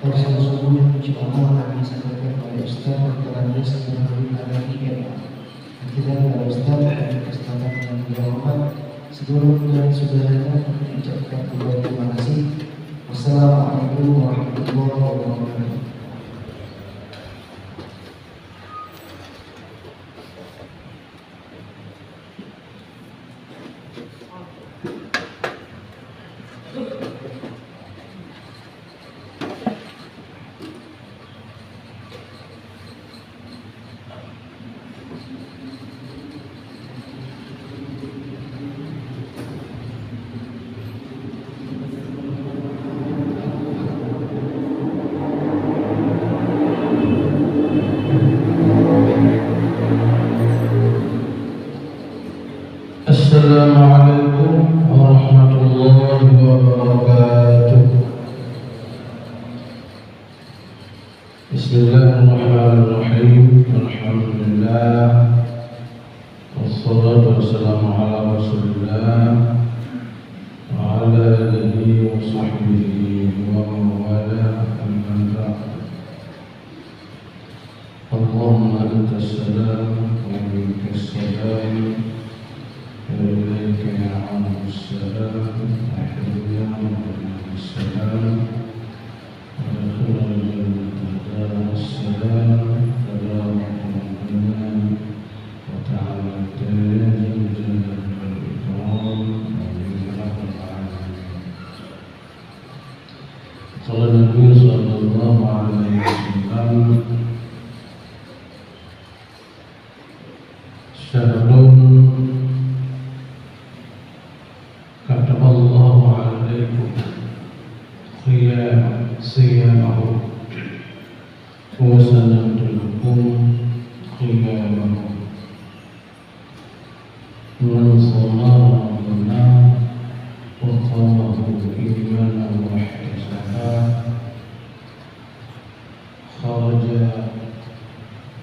Porsi subuh yang insya Allah akan disampaikan oleh Ustaz Dr. Andes Abdul Adani Kema. Kita kepada Ustaz dan kesempatan yang berhormat. Sebelum dan sudahnya kami ucapkan terima kasih. Wassalamualaikum warahmatullahi wabarakatuh. Assalamualaikum warahmatullahi wabarakatuh. Bismillahirrahmanirrahim. Alhamdulillah. Wassalatu wassalamu ala Rasulillah wa ala alihi wa sahbihi wa mawala amma ba'd. Allahumma antas salam wa minkas salam. إليك يعود السلام أحيانا السلام ودخل الجنة دار السلام تبارك ربنا وتعالى يا ذا الجلال والإكرام آمين يا رب العالمين. قال النبي صلى الله عليه وسلم شهر kataballahu alaikum qiyamahu wa sanatukum qiyamahu man shalla rabbana wa qamahu imanan wa ihtisaba kharaja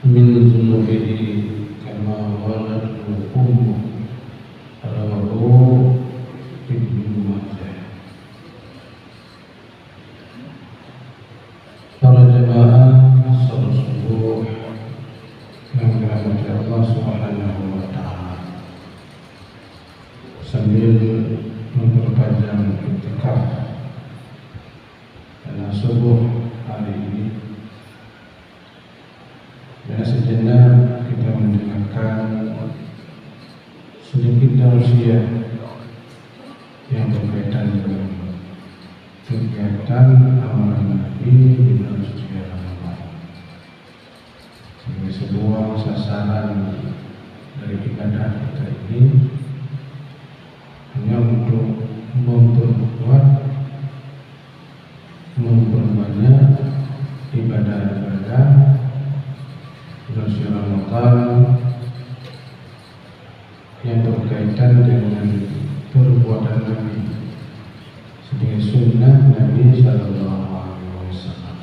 min dhunubihi kama waladhu ummuhu rawahu Ibnu Majah. Para jemaah salat subuh yang dirahmati Allah Subhanahu wa taala. Sambil memperpanjang iktikaf pada subuh hari ini, dan sejenak kita mendengarkan sedikit tausiah yang berkaitan dengan kegiatan amalan Nabi di bulan suci Ramadan sebagai sebuah sasaran dari ibadah kita ini hanya untuk memperkuat, memperbanyak ibadah-ibadah bulan suci Ramadan yang berkaitan dengan perbuatan Nabi sebagai sunnah Nabi Sallallahu Alaihi Wasallam.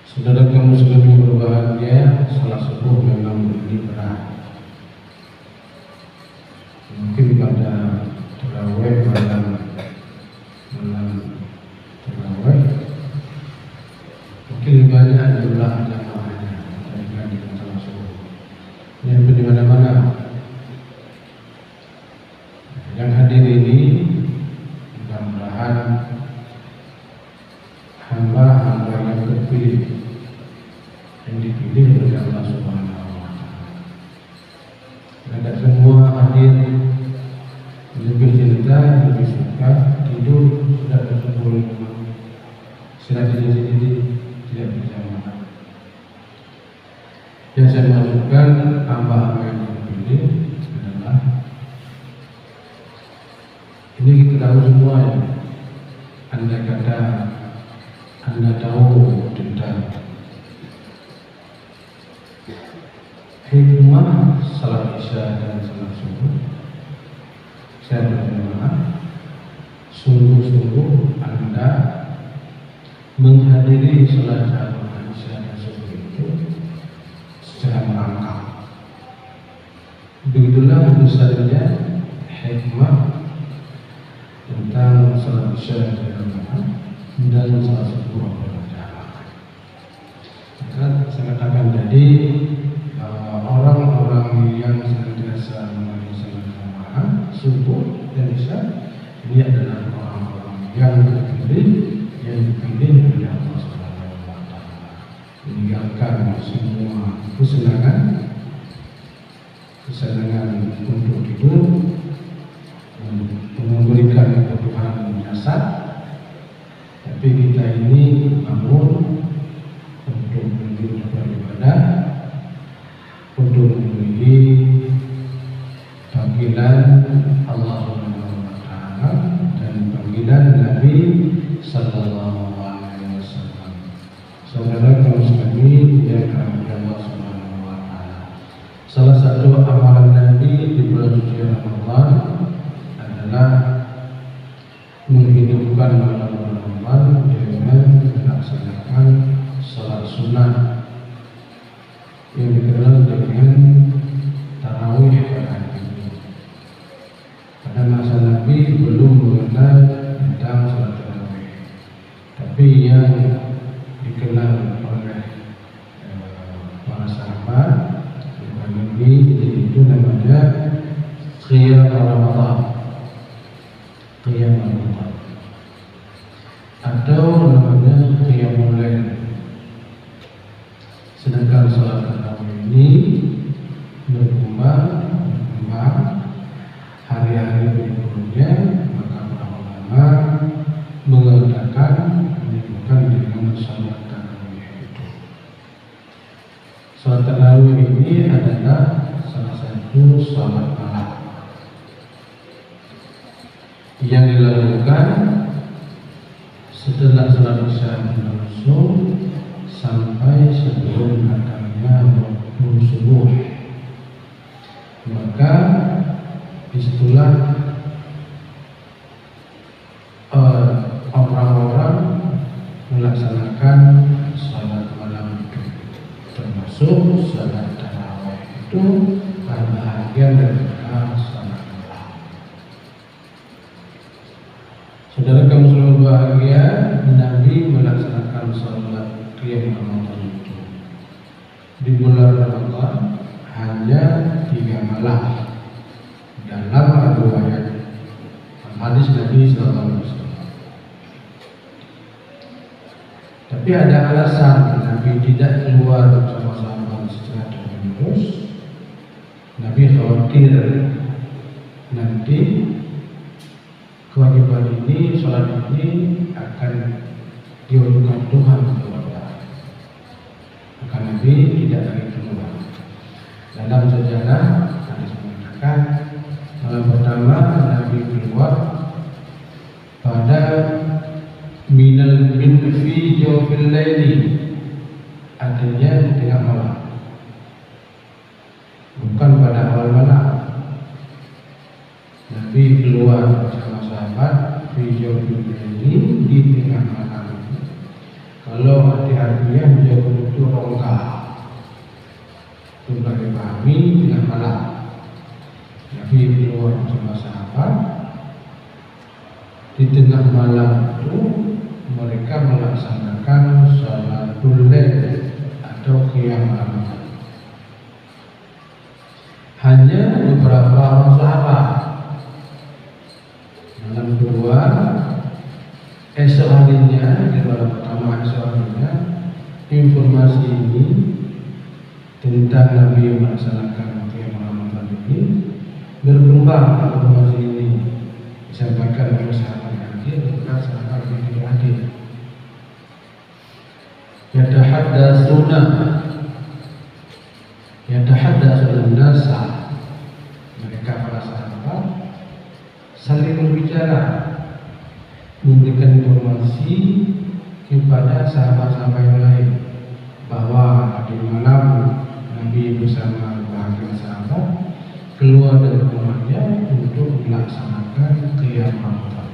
Saudara kaum muslimin berbahagia, salat subuh memang begini berat. Mungkin pada tarawih malam tarawih mungkin banyak jumlah jamaahnya dibanding dengan salat subuh. Yang di mana-mana yang hadir ini, mudah-mudahan hamba-hamba yang terpilih, yang dipilih oleh Allah Subhanahu wa taala. Tidak semua hadir lebih cerita, lebih suka tidur sudah tersebut istirahat sendiri tidak berjamaah. Yang saya maksudkan hamba-hamba yang terpilih adalah ini kita tahu semua ya. Andai kata Anda tahu tentang hikmah salat isya dan salat subuh, saya berjamaah, sungguh-sungguh Anda menghadiri salat isya dan subuh itu secara merangkap. Begitulah besarnya hikmah tentang salat isya dan salah satu jamaah. Maka saya katakan tadi orang-orang yang senantiasa mengalami salat jamaah subuh dan isya ini adalah orang-orang yang dipilih oleh Allah Subhanahu wa taala, meninggalkan semua kesenangan untuk tidur, memberikan kebutuhan jasad, tapi kita ini bangun untuk beribadah, untuk memenuhi panggilan Allah Subhanahu wa taala dan panggilan Nabi sallallahu alaihi wasallam. Saudara kaum muslimin yang dirahmati Allah Subhanahu wa taala. Salah satu amalan Nabi di bulan suci Ramadan adalah menghidupkan malam Ramadan dengan melaksanakan salat sunnah yang dikenal dengan tarawih pada hari ini. Pada masa Nabi belum mengenal tentang salat tarawih, tapi yang dikenal oleh para sahabat ini itu namanya qiyam Ramadan, atau namanya qiyamul lail. Sedangkan salat tarawih ini berkembang hari-hari berikutnya, maka para ulama mengatakan bukan dengan salat tarawih itu. Salat tarawih ini adalah salah satu salat malam yang dilakukan setelah salat isya berlangsung sampai sebelum datangnya waktu subuh. Maka disitulah orang-orang melaksanakan salat malam itu, termasuk salat tarawih itu bagian dari salat malam. Saudara kaum muslimin bahagia, Nabi melaksanakan salat qiyam Ramadan itu di bulan Ramadan hanya 3 malam dalam riwayat hadis Nabi sallallahu alaihi wasallam. Tapi ada alasan Nabi tidak keluar bersama-sama secara terus. Nabi khawatir nanti kewajiban ini, sholat ini akan diajukan Tuhan kepada. Maka Nabi tidak lagi keluar. Dalam sejarah hadis mengatakan malam pertama Nabi keluar pada min fi jawfil laili, artinya di tengah malam, bukan pada awal malam. Nabi keluar bersama sahabat fi jawfil laili, di tengah malam. Kalau arti-artinya jauh itu rongga, sudah dipahami tengah malam. Nabi keluar bersama sahabat di tengah malam itu. Mereka melaksanakan salatul lail atau qiyam Ramadan. Hanya beberapa orang sahabat. Malam kedua, esok harinya, di malam pertama esok harinya, informasi ini tentang Nabi melaksanakan qiyam Ramadan ini berkembang. Informasi ini disampaikan oleh sahabat hadir, bukan sahabat yang tidak hadir. Yatahaddatsuna nasa, mereka para sahabat saling berbicara, memberikan informasi kepada sahabat-sahabat yang lain bahwa di malam Nabi bersama bahagian sahabat keluar dari rumahnya untuk melaksanakan qiyam Ramadan.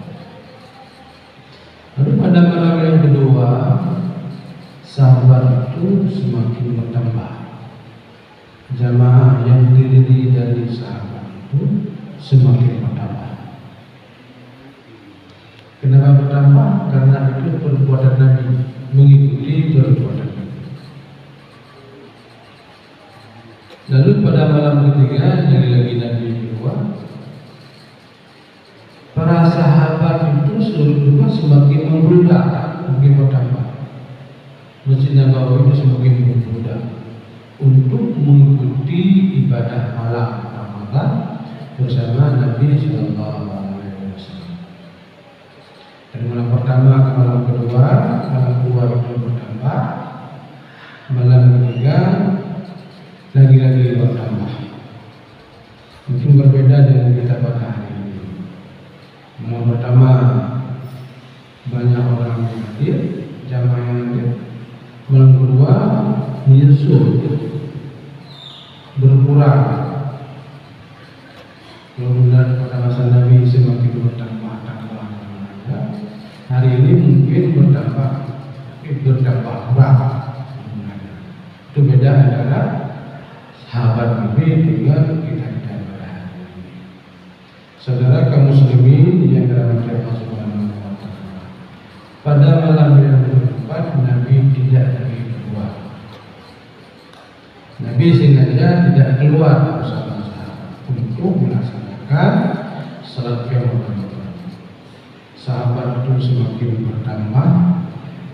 Lalu pada malam yang kedua, sahabat itu semakin bertambah. Jamaah yang terdiri dari sahabat itu semakin bertambah. mengambil perbuatan Nabi, mengikuti perbuatan Nabi. Lalu pada malam ketiga, lagi-lagi Nabi keluar. Para sahabat itu seluruhnya semakin membludak, semakin bertambah. Masjid Nabawi itu semakin membludak untuk mengikuti ibadah malam Ramadan bersama Nabi Sallallahu Alaihi Wasallam. Dari malam pertama ke malam kedua itu bertambah, malam ketiga lagi-lagi bertambah. Mungkin berbeda dengan kita pada hari ini. Malam pertama banyak orang yang hadir, jamaah yang hadir. Malam kedua menyusul, berkurang. Kemudian pada masa Nabi semakin bertambah. Hari ini mungkin bertambah kurang. Itu beda antara sahabat Nabi dengan kita pada hari ini. Saudara kaum muslimin yang dirahmati Allah Subhanahu wa taala. Pada malam yang keempat Nabi tidak lagi keluar. Nabi sengaja tidak keluar bersama sahabat untuk melaksanakan salat qiyam. Sahabat itu semakin bertambah.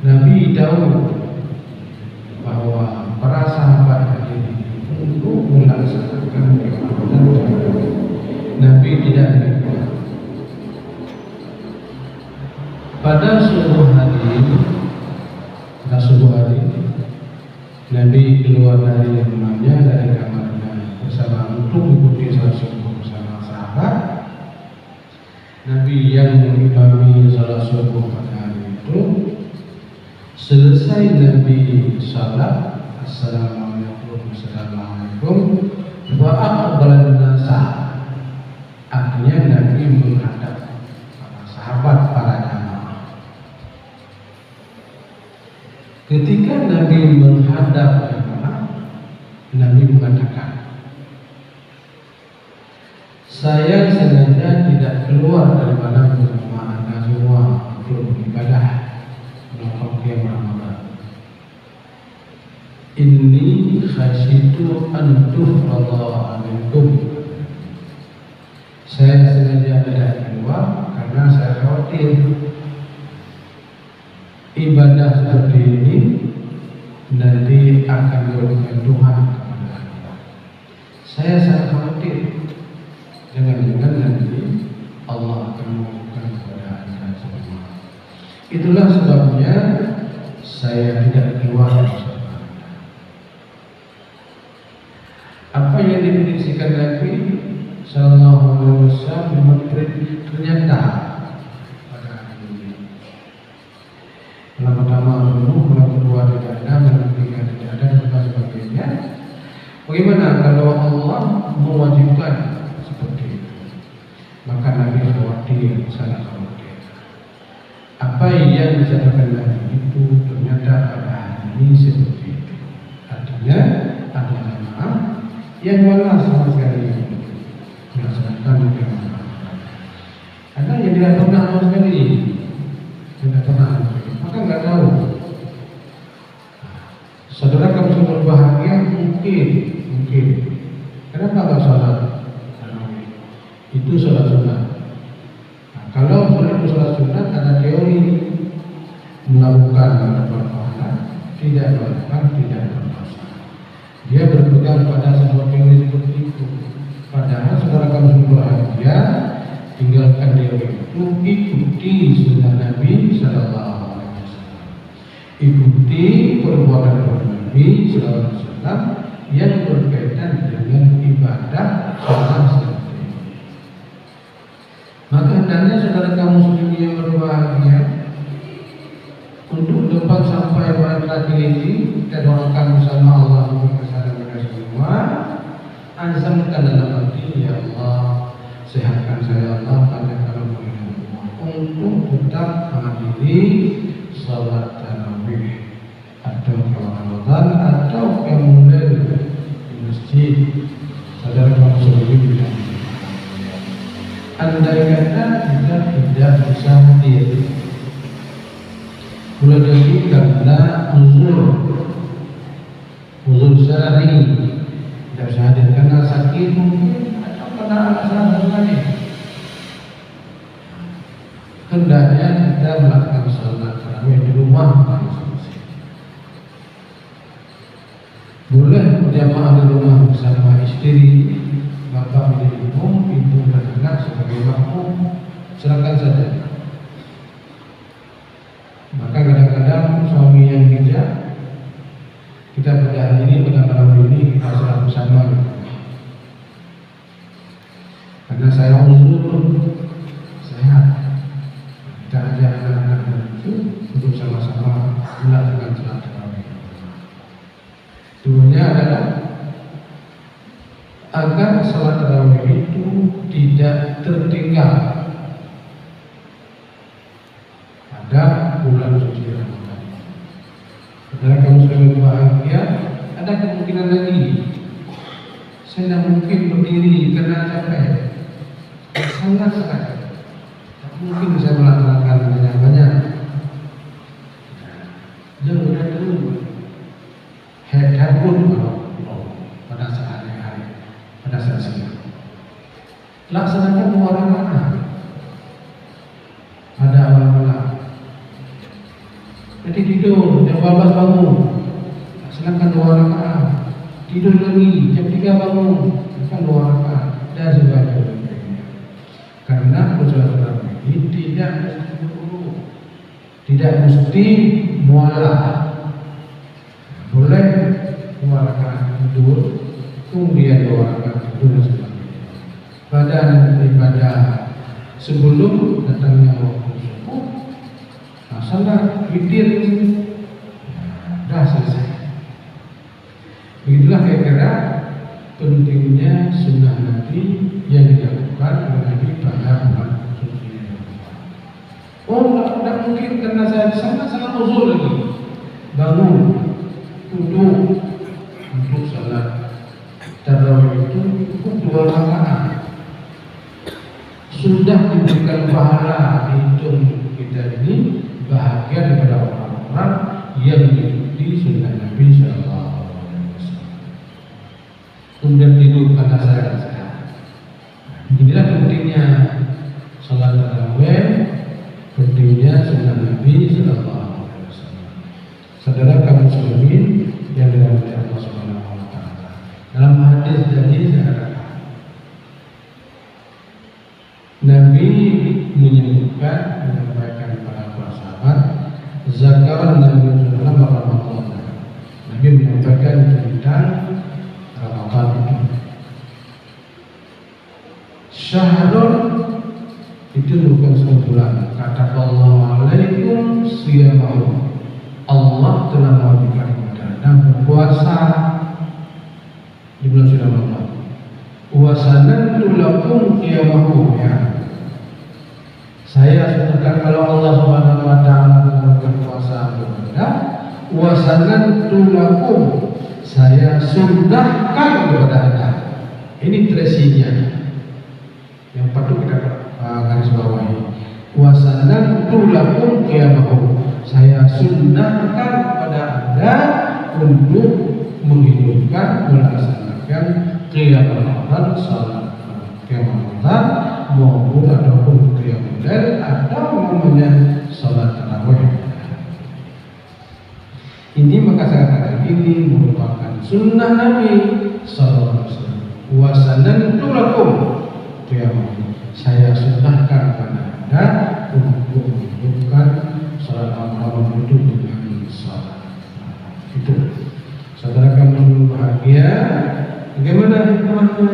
Nabi tahu bahwa para sahabat hadir untuk melaksanakan qiyam. Nabi tidak keluar. Pada subuh hari Nabi keluar dari rumahnya, dari kamarnya bersama untuk mengikuti salat subuh bersama sahabat. Nabi yang mengimami salat subuh pada hari itu, selesai Nabi salat, Assalamualaikum wa aqbalan nasa, artinya Nabi menghadap para sahabat, para jamaah. Ketika Nabi menghadap jamaah, Nabi mengatakan, saya sengaja tidak keluar dari malam bersama anda semua untuk beribadah melakukan qiyam Ramadan. Inni khasyitu an tufradha alaikum. Saya sengaja tidak keluar karena saya khawatir ibadah seperti ini nanti akan diberikan Tuhan kepada anda. Saya sangat khawatir jangan-jangan nanti Allah akan mengumumkan kepada anda semua. Itulah sebabnya saya tidak keluar bersama anda. Apa yang diprediksikan Nabi Sallallahu Alaihi Wasallam ternyata pada hari ini. Malam pertama penuh, malam kedua tidak ada, malam ketiga tidak ada, dan sebagainya. Bagaimana kalau Allah mewajibkan seperti itu? Maka Nabi khawatir, sangat khawatir. Apa yang disampaikan Nabi itu ternyata pada hari ini seperti itu. Artinya ada jamaah yang malas sama sekali melaksanakan qiyam. Ada yang tidak pernah sama sekali, tidak pernah, maka nggak tahu. Saudara kamu semua berbahagia mungkin. Kenapa nggak sholat? Itu sholat sunat. Nah, kalau sholat itu sholat sunat ada teori melakukan dapat pahala, tidak melakukan tidak berdosa. Dia berpegang pada sebuah teori seperti itu. Padahal saudara kamu semua berbahagia, tinggalkan teori itu, ikuti sunnah Nabi Sallallahu Alaihi Wasallam. Ikuti perbuatan Nabi Sallallahu Alaihi Wasallam yang berkaitan dengan ibadah sholat seperti ini. Maka hendaknya saudara kamu muslim yang berbahagia untuk depan sampai pada akhir ini kita doakan bersama Allah bersama kita semua. Azamkan dalam hati, ya Allah, sehatkan saya Allah pada kalau untuk tetap menghadiri salat tarawih atau Ramadan atau kemudian di masjid. Saudara kaum muslimin, andai kata kita tidak bisa hadir, boleh jadi karena uzur syar'i, tidak bisa hadir karena sakit mungkin atau karena alasan lain. Hendaknya kita melakukan sholat tarawih di rumah masing-masing. Boleh berjamaah di rumah bersama istri, bapak menjadi imam, ibu dan anak sebagai makmum, silakan saja. Maka kadang-kadang suami yang bijak, kita pada hari ini, pada malam ini kita sholat bersama. Karena saya uzur sehat, kita ajak anak-anak itu untuk sama-sama melakukan sholat tarawih. Tujuannya adalah agar sholat tarawih itu tidak tertinggal pada bulan suci Ramadan. Saudara kamu sudah berbahagia, ada kemungkinan lagi. Saya tidak mungkin berdiri karena capek. Sangat-sangat tak mungkin saya melakukan banyak-banyak. Jangan dulu. Head pun pada saat hari, pada saat siang. Laksanakan 2 rakaat pada awal malam. Nanti tidur jam 12 bangun, laksanakan 2 rakaat. Tidur lagi jam 3 bangun, laksanakan 2 rakaat dan sebagainya. Karena sholat tarawih ini tidak mesti buru, tidak mesti mualah. Boleh 2 rakaat tidur, kemudian 2 rakaat tidur dan sebagainya. Pada ibadah sebelum datangnya waktu subuh, salat witir, dah selesai. Begitulah kira-kira pentingnya sunnah Nabi yang dilakukan oleh Nabi pada bulan suci Ramadan. Oh, tidak mungkin karena saya sangat uzur lagi. Bangun, duduk untuk salat tarawih itu cukup 2 rakaat. Sudah diberikan pahala, hitung kita ini bahagia daripada orang-orang yang mengikuti sunnah Nabi SAW. Kemudian tidur karena saya. Inilah pentingnya salat tarawih, pentingnya sunnah Nabi sallallahu alaihi wasallam. Saudara kaum muslimin yang dirahmati Allah Subhanahu wa taala. Dalam hadis tadi saya katakan Nabi menyampaikan kepada para sahabat, zakaran Nabi sallallahu alaihi wasallam. Nabi menyampaikan tentang Ramadan itu. Syahrul itu bukan satu bulan. Kata Allah alaikum siyamahu. Allah telah mewajibkan kepada Anda berpuasa di bulan suci Ramadan. Wasanantu lakum qiyamahu, ya. Saya sebutkan kalau Allah Subhanahu wa taala telah berpuasa kepada Anda, wasanantu lakum, saya sunnahkan kepada Anda. Ini tresinya yang patut kita garis bawahi. Wasanantu lakum qiyamahu, saya sunnahkan kepada Anda untuk menghidupkan, melaksanakan qiyam Ramadan, salat qiyam Ramadan maupun ataupun qiyamul lail atau namanya salat tarawih. Ini maka saya katakan ini merupakan sunnah Nabi sallallahu alaihi wasallam. Wasanantu lakum qiyamahu, saya sunnahkan kepada Anda untuk menghidupkan salat Ramadan itu dengan salat. Itu. Saudara kami bahagia. Bagaimana hikmahnya?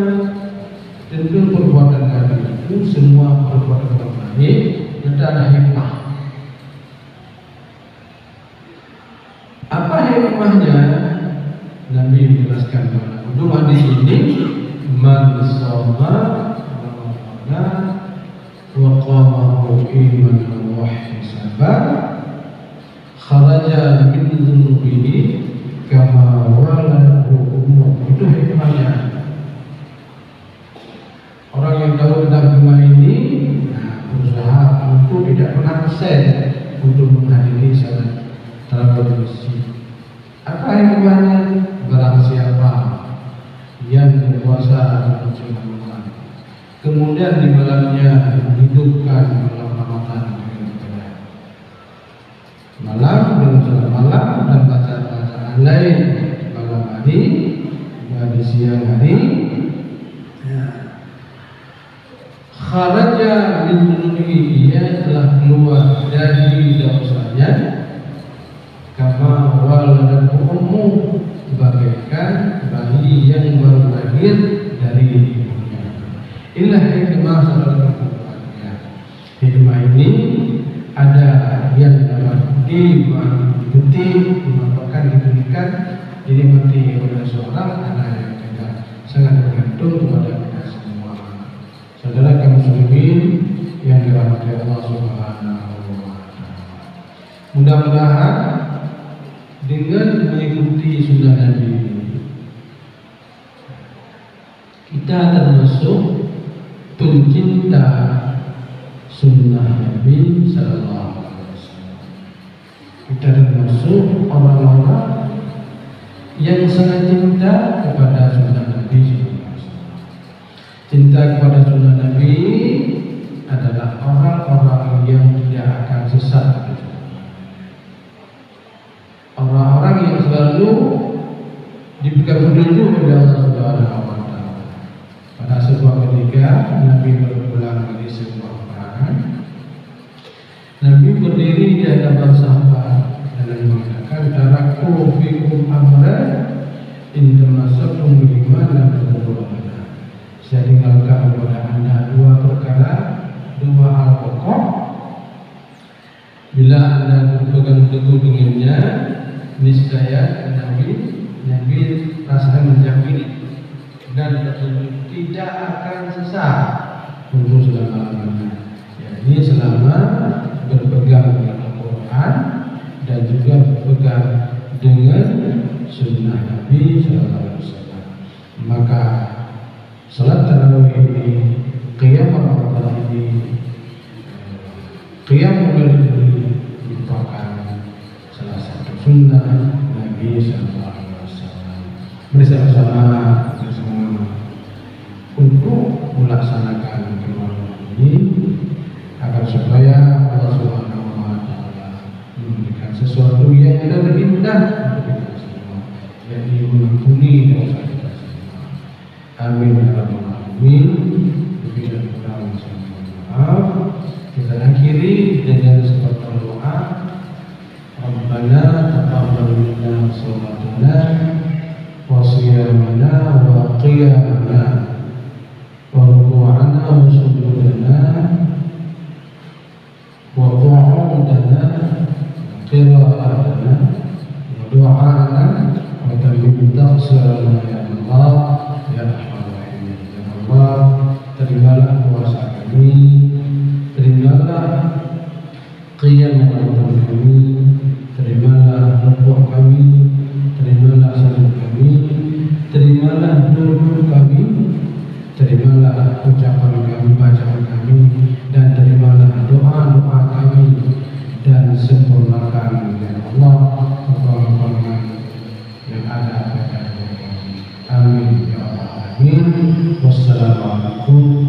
Tentu perbuatan Nabi itu semua perbuatan baik, tidak ada hikmah. Apa hikmahnya? Nabi menjelaskan dalam hadis ini, man shoma Ramadan wa qamahu imanan wa ihtisaban kharaja min dhunubihi kama walahu umur. Itu hikmahnya. Orang yang tahu tentang hikmah ini berusaha untuk tidak pernah absen untuk menghadiri salat Subhanallah. Kemudian di malamnya hidupkan malam Ramadan dengan ibadah. Malam dengan sholat malam dan bacaan lain malam hari dan siang hari. Kharaja min dunubihi, ia telah keluar dari dosanya, kama waladatu ummu, bagaikan bayi yang baru lahir dari ibunya. Inilah hikmah saudara keluarga. Hikmah ini ada yang dapat diikuti, dimanfaatkan, diberikan, dinikmati oleh seorang, ada yang tidak, sangat tergantung kepada kita semua. Saudara kaum muslimin yang dirahmati Allah Subhanahu wa taala. Mudah-mudahan dengan mengikuti sunnah Nabi kita termasuk pencinta sunnah Nabi Sallallahu Alaihi Wasallam. Kita termasuk orang-orang yang sangat cinta kepada sunnah Nabi Sallallahu Alaihi Wasallam. Cinta kepada sunnah Nabi adalah orang-orang yang tidak akan sesat. Orang-orang yang selalu diberikan petunjuk oleh Allah Subhanahu wa taala. Pada sebuah ketika Nabi berpulang dari sebuah peperangan, Nabi berdiri di hadapan sahabat dan mengatakan, "Taraku fikum amra in tamassaktum biman lam tadurru." Saya tinggalkan kepada anda dua perkara, dua hal pokok. Bila anda berpegang teguh dengannya, niscaya Nabi rasakan menjamin dan tidak akan sesat untuk selama-lamanya. Yakni selama berpegang dengan Al-Quran dan juga berpegang dengan sunnah Nabi Sallallahu Alaihi Wasallam. Maka salat tarawih ini, qiyam Ramadan ini, qiyam Lail ini merupakan salah satu sunnah Nabi Sallallahu Alaihi Wasallam. Bersama-sama untuk melaksanakan kemauan ini agar supaya Allah Subhanahu wa taala memberikan sesuatu yang lebih indah untuk kita semua, yakni mengampuni dosa kita semua. Amin ya rabbal alamin. Lebih dan kurang saya mohon maaf. Kita akhiri dengan sebuah doa. Rabbana taqabbal minna sholatana wa shiyamana wa qiyamana wa ruku'ana wa sujudana wa qu'udana qira'atana wa du'ana wa tabi'u taqsirana ya Allah ya Rahman Rahim. Ya Allah, terimalah puasa kami, terimalah qiyam Ramadan kami, terimalah rukuk kami, terimalah salat kami, terimalah duduk kami, terimalah ucapan kami, bacaan kami, dan terimalah doa-doa kami, dan sempurnakan ya Allah pertolongan yang ada pada kami. Amin ya Allah. Amin. Wassalamualaikum